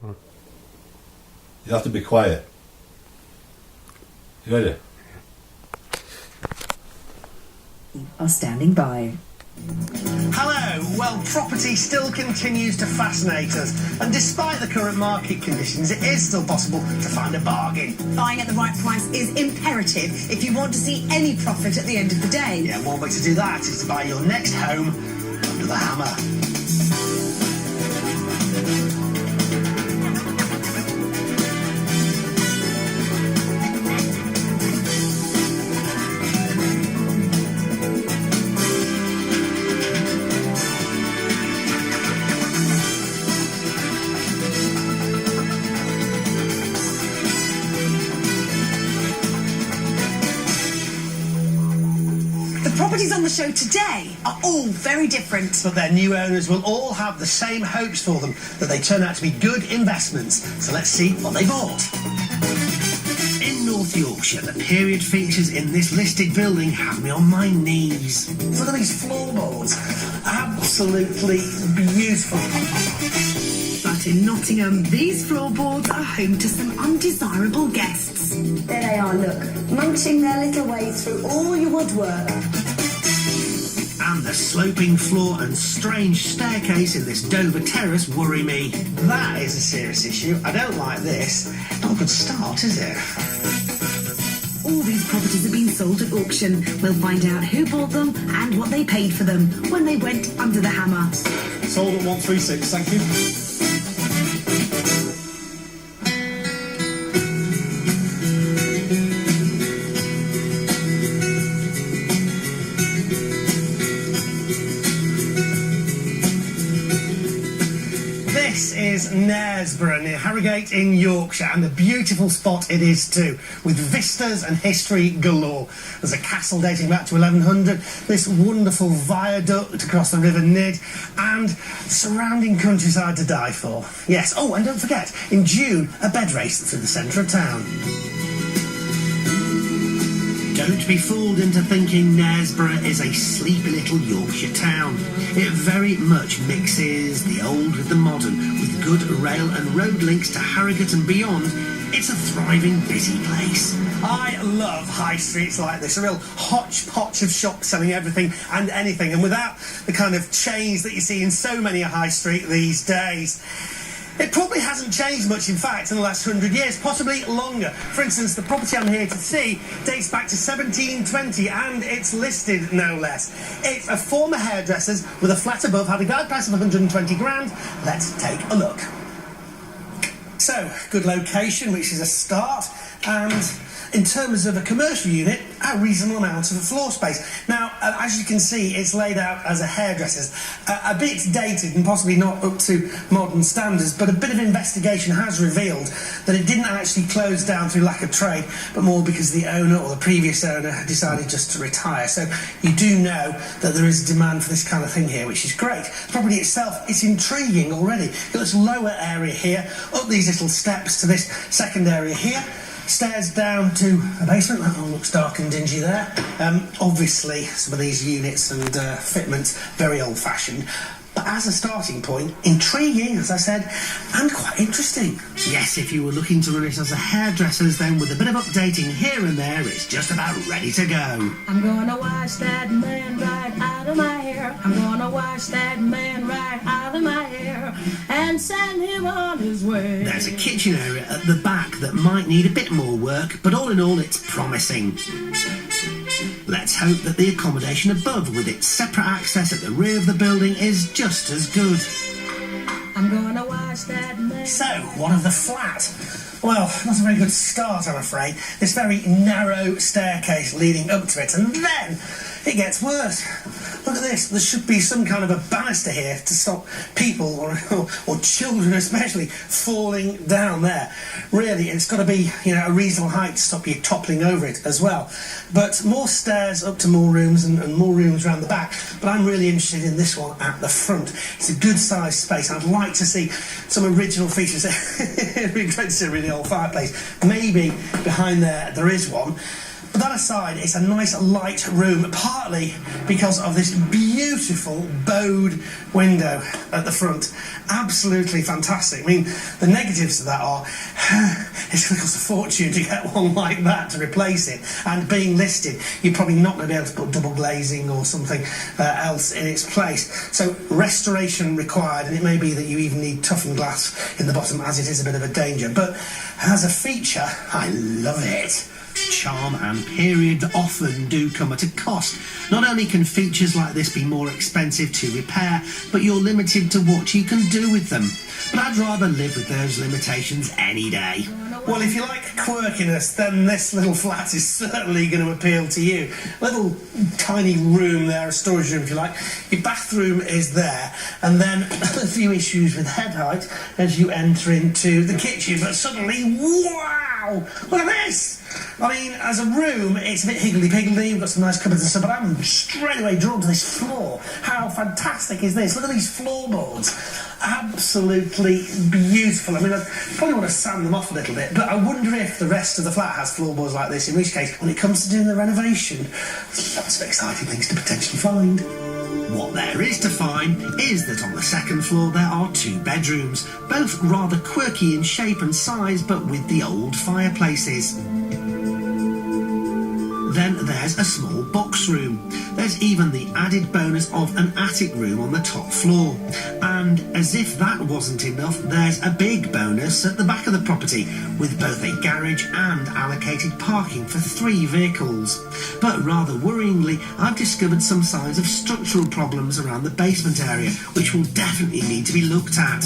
You have to be quiet. You ready? Are standing by. Hello. Well, property still continues to fascinate us, and despite the current market conditions, it is still possible to find a bargain. Buying at the right price is imperative if you want to see any profit at the end of the day. Yeah, one way to do that is to buy your next home under the hammer. The properties on the show today are all very different. But their new owners will all have the same hopes for them, that they turn out to be good investments. So let's see what they bought. In North Yorkshire, the period features in this listed building have me on my knees. Look at these floorboards. Absolutely beautiful. But in Nottingham, these floorboards are home to some undesirable guests. There they are, look, munching their little way through all your woodwork. And the sloping floor and strange staircase in this Dover terrace worry me. That is a serious issue. I don't like this. Not a good start, is it? All these properties have been sold at auction. We'll find out who bought them and what they paid for them when they went under the hammer. Sold at 136, thank you. This is Knaresborough near Harrogate in Yorkshire, and a beautiful spot it is too, with vistas and history galore. There's a castle dating back to 1100, this wonderful viaduct across the River Nid, and surrounding countryside to die for. Yes, oh, and don't forget, in June, a bed race through the centre of town. Don't be fooled into thinking Knaresborough is a sleepy little Yorkshire town. It very much mixes the old with the modern, with good rail and road links to Harrogate and beyond. It's a thriving, busy place. I love high streets like this, a real hodgepodge of shops selling everything and anything, and without the kind of chains that you see in so many a high street these days. It probably hasn't changed much, in fact, in the last 100 years, possibly longer. For instance, the property I'm here to see dates back to 1720, and it's listed, no less. It's a former hairdresser's with a flat above, had a guide price of 120 grand. Let's take a look. So, good location, which is a start, and in terms of a commercial unit, a reasonable amount of floor space. Now, as you can see, it's laid out as a hairdresser's. A bit dated and possibly not up to modern standards, but a bit of investigation has revealed that it didn't actually close down through lack of trade, but more because the owner or the previous owner had decided just to retire. So you do know that there is demand for this kind of thing here, which is great. The property itself is intriguing already. You've got this lower area here, up these little steps to this second area here. Stairs down to a basement. That one looks dark and dingy there. Obviously, some of these units and fitments, very old-fashioned. But as a starting point, intriguing, as I said, and quite interesting. Yes, if you were looking to run it as a hairdresser's, then with a bit of updating here and there, it's just about ready to go. I'm gonna wash that man right out of my hair. I'm gonna wash that man right out of my hair and send him on his way. There's a kitchen area at the back that might need a bit more work, but all in all, it's promising. Let's hope that the accommodation above, with its separate access at the rear of the building, is just as good. I'm gonna wash that man. So, what of the flat? Well, not a very good start, I'm afraid. This very narrow staircase leading up to it, and then it gets worse. Look at this. There should be some kind of a banister here to stop people, or children especially, falling down there. Really, it's got to be, a reasonable height to stop you toppling over it as well. But more stairs up to more rooms and more rooms around the back. But I'm really interested in this one at the front. It's a good-sized space. I'd like to see some original features. It'd be great to see a really old fireplace. Maybe behind there is one. But that aside, it's a nice light room, partly because of this beautiful bowed window at the front. Absolutely fantastic. I mean, the negatives of that are it's going to cost a fortune to get one like that to replace it, and being listed, you're probably not going to be able to put double glazing or something else in its place. So restoration required, and it may be that you even need toughened glass in the bottom, as it is a bit of a danger. But as a feature, I love it. Charm and period often do come at a cost. Not only can features like this be more expensive to repair, but you're limited to what you can do with them. But I'd rather live with those limitations any day. Well, if you like quirkiness, then this little flat is certainly going to appeal to you. Little tiny room there, a storage room if you like. Your bathroom is there, and then a few issues with head height as you enter into the kitchen. But suddenly, wow! Look at this! I mean, as a room, it's a bit higgledy-piggledy, we've got some nice cupboards and stuff, but I'm straight away drawn to this floor. How fantastic is this? Look at these floorboards. Absolutely beautiful. I mean, I probably want to sand them off a little bit, but I wonder if the rest of the flat has floorboards like this, in which case, when it comes to doing the renovation, lots of exciting things to potentially find. What there is to find is that on the second floor there are 2 bedrooms, both rather quirky in shape and size, but with the old fireplaces. Then there's a small box room. There's even the added bonus of an attic room on the top floor. And as if that wasn't enough, there's a big bonus at the back of the property, with both a garage and allocated parking for 3 vehicles. But rather worryingly, I've discovered some signs of structural problems around the basement area, which will definitely need to be looked at.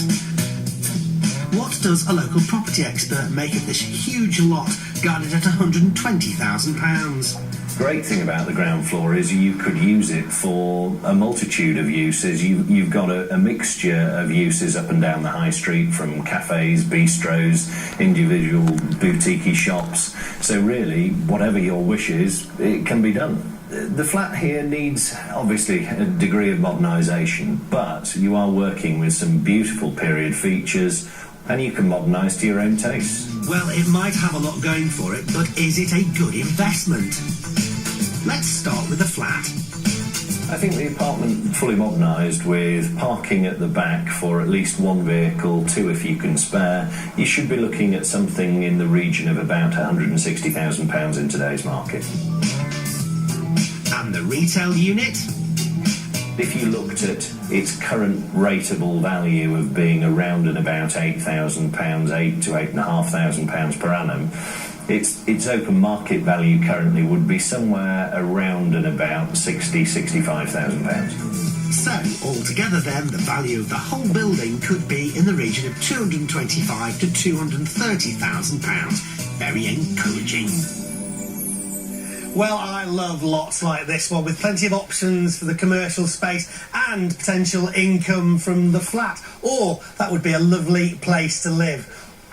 What does a local property expert make of this huge lot, guarded at £120,000? Great thing about the ground floor is you could use it for a multitude of uses. You've got a mixture of uses up and down the high street, from cafes, bistros, individual boutique shops. So really, whatever your wish is, it can be done. The flat here needs, obviously, a degree of modernisation, but you are working with some beautiful period features, and you can modernise to your own taste. Well, it might have a lot going for it, but is it a good investment? Let's start with the flat. I think the apartment, fully modernised with parking at the back for at least 1 vehicle, 2 if you can spare, you should be looking at something in the region of about £160,000 in today's market. And the retail unit? If you looked at its current rateable value of being around and about £8,000, £8,000 to £8,500 per annum, its open market value currently would be somewhere around and about £60,000, £65,000. So, altogether then, the value of the whole building could be in the region of £225,000 to £230,000. Very encouraging. Well, I love lots like this one, with plenty of options for the commercial space and potential income from the flat. Or that would be a lovely place to live.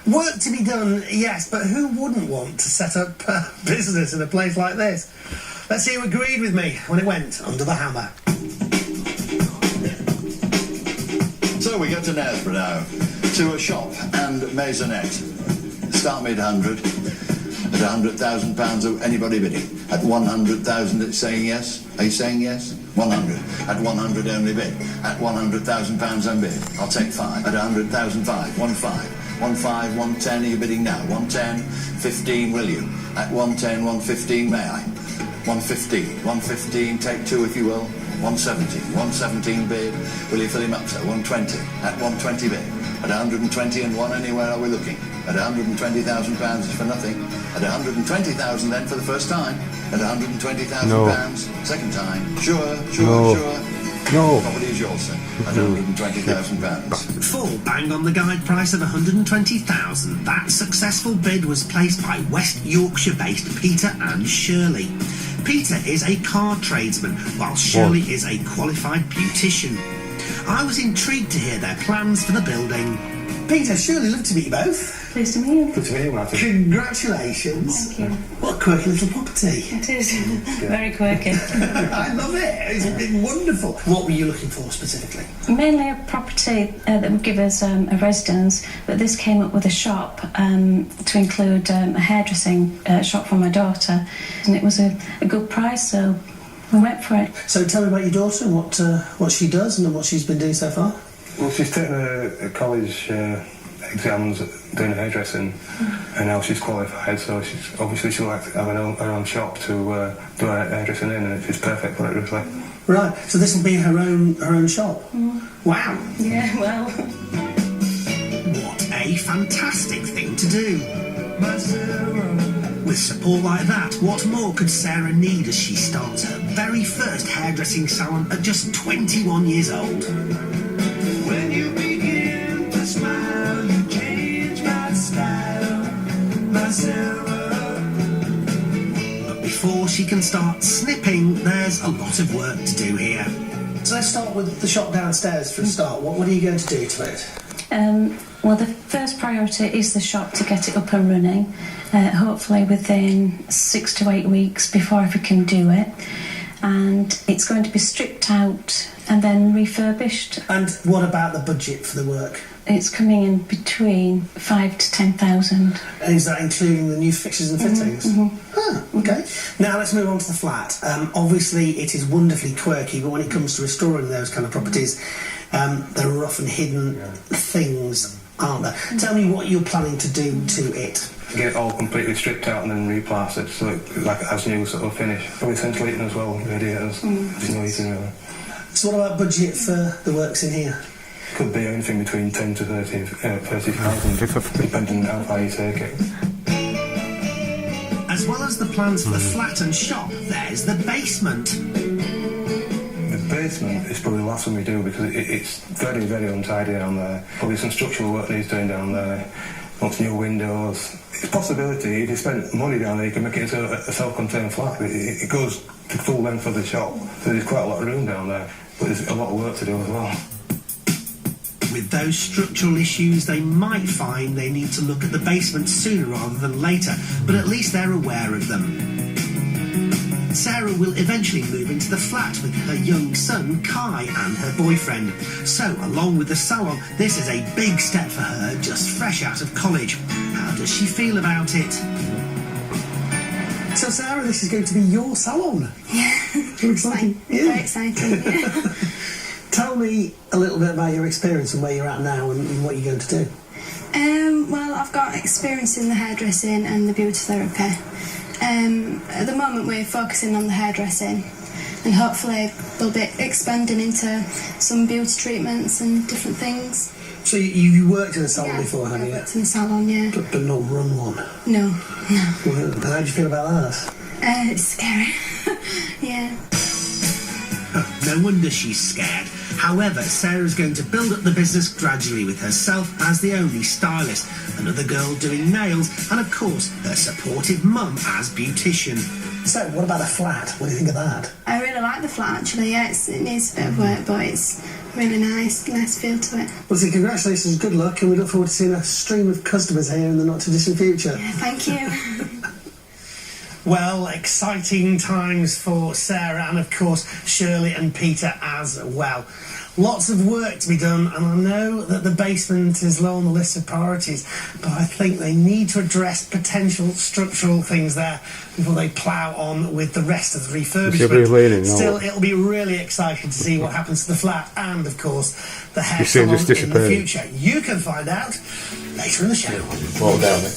Work to be done, yes, but who wouldn't want to set up a business in a place like this? Let's see who agreed with me when it went under the hammer. So we get to Knaresborough now, to a shop and maisonette. Start me at 100. At £100,000, anybody bidding? At 100,000, it's saying yes. Are you saying yes? 100. At 100 only bid. At £100,000 I'm bid. I'll take 5. At 100,000, 5. 1 5. 1 5, 110, are you bidding now? 110, 15, will you? At 110, 115, may I? 115, 115, take 2 if you will. 117, 117 bid. Will you fill him up, sir? 120. At 120 bid. At 120 and 1 anywhere are we looking? At £120,000 is for nothing. At 120,000 then for the first time. At £120,000, second time. Sure. No. Property is yours, sir. At £120,000. Full bang on the guide price of £120,000. That successful bid was placed by West Yorkshire-based Peter and Shirley. Peter is a car tradesman, while Shirley is a qualified beautician. I was intrigued to hear their plans for the building. Peter, Shirley, love to meet you both. Pleased to meet you. Good to meet you, Martin. Congratulations. Thank you. What a quirky little property. It is. Very quirky. I love it. It's been wonderful. What were you looking for specifically? Mainly a property that would give us a residence, but this came up with a shop to include a hairdressing shop for my daughter, and it was a good price, so we went for it. So tell me about your daughter and what she does and what she's been doing so far. Well, she's taken a college exams doing hairdressing, and now she's qualified, so she'll have her own shop to do her hairdressing in, and it's perfect for it, really. Right, so this will be her own shop. Wow. Yeah, well. What a fantastic thing to do. With support like that, what more could Sarah need as she starts her very first hairdressing salon at just 21 years old? When you begin to smile, you change my style, my Sarah. But before she can start snipping, there's a lot of work to do here. So let's start with the shop downstairs for a start. What are you going to do to it? Well, the first priority is the shop, to get it up and running, hopefully within 6 to 8 weeks before we can do it. And it's going to be stripped out and then refurbished. And what about the budget for the work? It's coming in between 5 to 10,000. And is that including the new fixtures and fittings? Ah, okay. Now let's move on to the flat. Obviously it is wonderfully quirky, but when it comes to restoring those kind of properties, there are often hidden things, aren't there? Tell me what you're planning to do to it. Get it all completely stripped out and then replastered, so it has new sort of finish. Probably central heating as well, radiators. There's no heating really. So what about budget for the works in here? Could be anything between 10 to 30,000, depending on how far you take it. As well as the plans for the flat and shop, there's the basement. The basement is probably the last one we do because it's very, very untidy down there. Probably some structural work needs doing down there. Wants new windows. It's a possibility, if you spend money down there, you can make it into a self-contained flat. It goes to full length of the shop, so there's quite a lot of room down there. But there's a lot of work to do as well. With those structural issues, they might find they need to look at the basement sooner rather than later, but at least they're aware of them. Sarah will eventually move into the flat with her young son, Kai, and her boyfriend. So, along with the salon, this is a big step for her, just fresh out of college. How does she feel about it? So, Sarah, this is going to be your salon. Yeah. Exciting. Yeah. Very exciting. Yeah. Tell me a little bit about your experience and where you're at now and what you're going to do. Well, I've got experience in the hairdressing and the beauty therapy. At the moment we're focusing on the hairdressing, and hopefully we'll be expanding into some beauty treatments and different things. So you worked in a salon before, have you? I worked in a salon, yeah. But not run one? No. Well, how do you feel about that? It's scary. Yeah. No wonder she's scared. However, Sarah's going to build up the business gradually with herself as the only stylist, another girl doing nails, and of course, her supportive mum as beautician. So, what about the flat? What do you think of that? I really like the flat, actually, yeah. It needs a bit of work, but it's really nice feel to it. Well, so congratulations, good luck, and we look forward to seeing a stream of customers here in the not-too-distant future. Yeah, thank you. Well, exciting times for Sarah and, of course, Shirley and Peter as well. Lots of work to be done, and I know that the basement is low on the list of priorities, but I think they need to address potential structural things there before they plough on with the rest of the refurbishment. Still, it'll be really exciting to see what happens to the flat and, of course, the hair salon in the future. You can find out later in the show. Well done.